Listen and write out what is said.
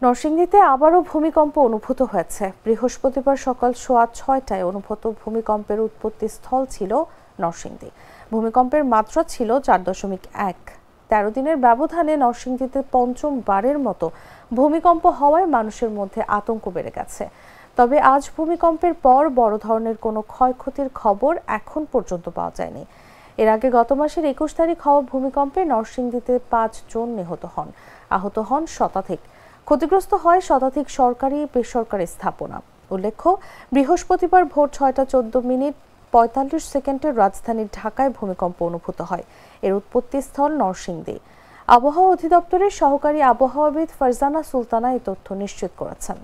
নরসিংদীতে আবারও ভূমিকম্প অনুভূত হয়েছে। বৃহস্পতিবার সকাল 6:15টায় অনুভূত ভূমিকম্পের উৎপত্তি স্থল ছিল নরসিংদী। ভূমিকম্পের মাত্রা ছিল 4.1। 13 দিনের ব্যবধানে নরসিংদীতে পঞ্চমবারের মতো ভূমিকম্প হওয়ায় মানুষের মধ্যে আতঙ্ক বেড়ে গেছে। তবে আজ ভূমিকম্পের পর বড় ধরনের কোনো ক্ষয়ক্ষতির খবর এখন পর্যন্ত পাওয়া যায়নি। এর আগে গত মাসের 21 তারিখ হওয়া ভূমিকম্পে নরসিংদীতে 5 জন নিহত হন, আহত হন শতাধিক। ক্ষতিগ্রস্ত হয় শতাধিক সরকারি বেসরকারি স্থাপনা। উল্লেখ্য, বৃহস্পতিবার ভোর 6:14:45 রাজধানী ঢাকায় ভূমিকম্প অনুভূত হয়। এর উৎপত্তিস্থল নরসিংদী। আবহাওয়া অধিদপ্তরের সহকারী আবহাওয়াবিদ ফারজানা সুলতানা এই তথ্য নিশ্চিত করেছেন।